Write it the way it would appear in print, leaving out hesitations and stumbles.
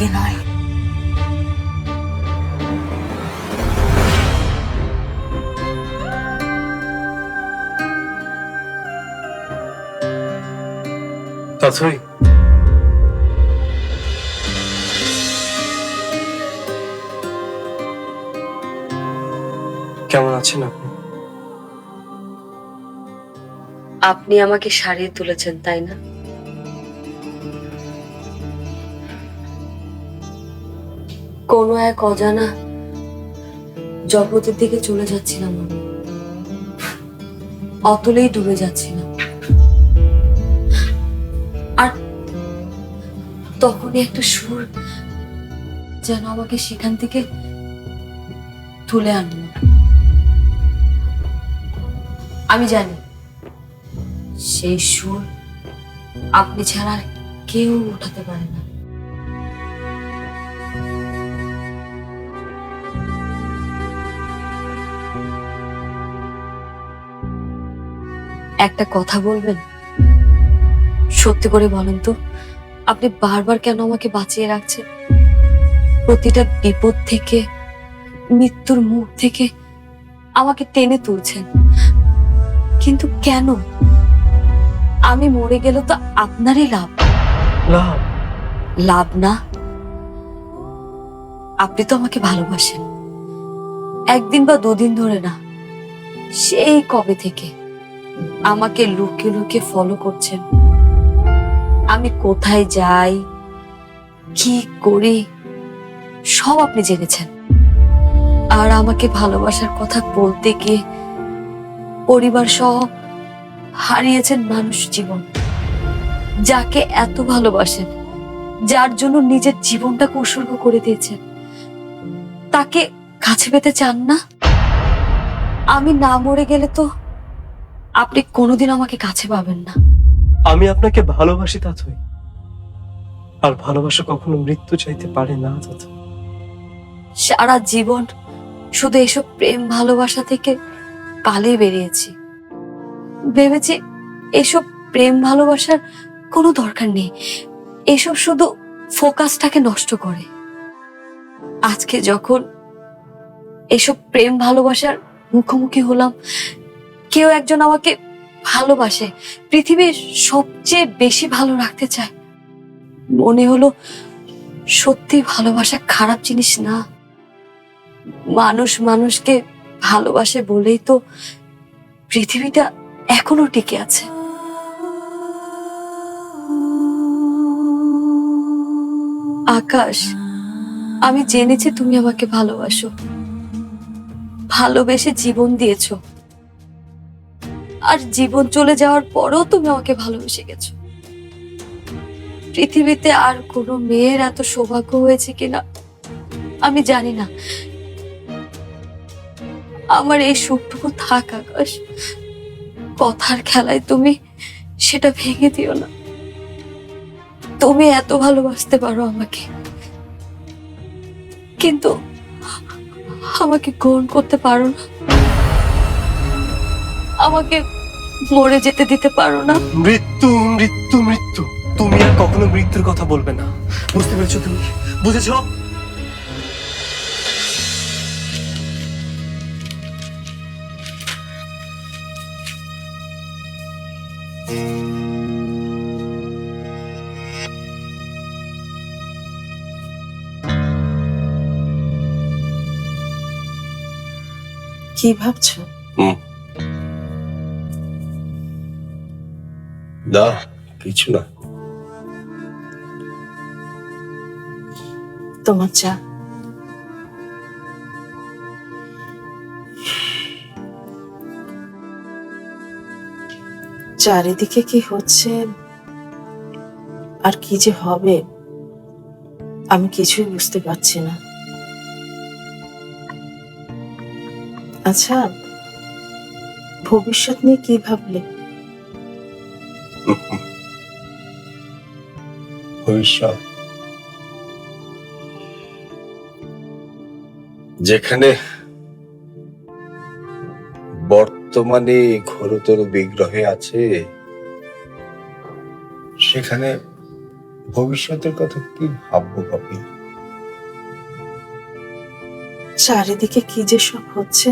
আগে নয়। তাছাড়াই কেমন আছেন আপনি? আপনি আমাকে সারিয়ে তুলেছেন, তাই না? কোনো এক অজানা জগতের দিকে চলে যাচ্ছিলাম আমি, অতলেই ডুবে যাচ্ছিলাম। আর তখনই একটা সুর যেন আমাকে সেখান থেকে তুলে আনলো। আমি জানি সেই সুর আপনি ছাড়া আর কেউ উঠাতে পারে না। একটা কথা বলবেন? সত্যি করে বলেন তো, আপনি বারবার কেন আমাকে বাঁচিয়ে রাখছেন? প্রতিটা বিপদ থেকে, মৃত্যুর মুখ থেকে আমাকে টেনে তুলছেন, কিন্তু কেন? আমি মরে গেলে তো আপনারই লাভ। লাভ? লাভ না? আপনি তো আমাকে ভালোবাসেন, একদিন বা দুদিন ধরে না, সেই কবে থেকে আমাকে লুকিয়ে লুকিয়ে ফলো করছেন। আমি কোথায় যাই, কি করি, সব আপনি জেনেছেন। আর আমাকে ভালোবাসার কথা বলতে গিয়ে পরিবার সহ হারিয়েছেন মানুষ জীবন। যাকে এত ভালোবাসেন, যার জন্য নিজের জীবনটাকে উৎসর্গ করে দিয়েছেন, তাকে কাছে পেতে চান না? আমি না মরে গেলে তো আপনি কোনোদিন আমাকে কাছে পাবেন না। আমি আপনাকে ভালোবাসি তাছাড়াই, আর ভালোবাসা কখনো মৃত্যু চাইতে পারে না তাছাড়া। সারা জীবন শুধু এসব প্রেম ভালোবাসা থেকে পালিয়ে বেরিয়েছি। ভেবেছি এসব প্রেম ভালোবাসার কোনো দরকার নেই, এসব শুধু ফোকাসটাকে নষ্ট করে। আজকে যখন এসব প্রেম ভালোবাসার মুখোমুখি হলাম, কেউ একজন আমাকে ভালোবাসে, পৃথিবীর সবচেয়ে বেশি ভালো রাখতে চায়, মনে হলো সত্যি ভালোবাসা খারাপ জিনিস না। মানুষ মানুষকে ভালোবাসে বলেই তো পৃথিবীটা এখনো টিকে আছে। আকাশ, আমি জেনেছি তুমি আমাকে ভালোবাসো, ভালোবেসে জীবন দিয়েছো, আর জীবন চলে যাওয়ার পরেও তুমি আমাকে ভালোবেসে গেছো। পৃথিবীতে আর কোনো মেয়ের এত সৌভাগ্য হয়েছে কিনা আমি জানি না। আমার এই সুখটুকু থাক আকাশ, কথার খেলায় তুমি সেটা ভেঙে দিও না। তুমি এত ভালোবাসতে পারো আমাকে, কিন্তু আমাকে গ্রহণ করতে পারো না, আমাকে মরে যেতে দিতে পারো না। মৃত্যু, মৃত্যু, মৃত্যু। তুমি আর কখনো মৃত্যুর কথা বলবে না, বুঝতে পেরেছো? তুমি বুঝেছো? কি ভাবছো? না, কিছু না। তোমার চা। চারিদিকে কি হচ্ছে আর কি যে হবে আমি কিছুই বুঝতে পারছি না। আচ্ছা, ভবিষ্যৎ নিয়ে কি ভাবলে? ভবিষ্যৎ যেখানে বর্তমানে ঘোরতর বিগ্রহে আছে, সেখানে ভবিষ্যতের কথা কি ভাববো ভাবি? চারিদিকে কি যে সব হচ্ছে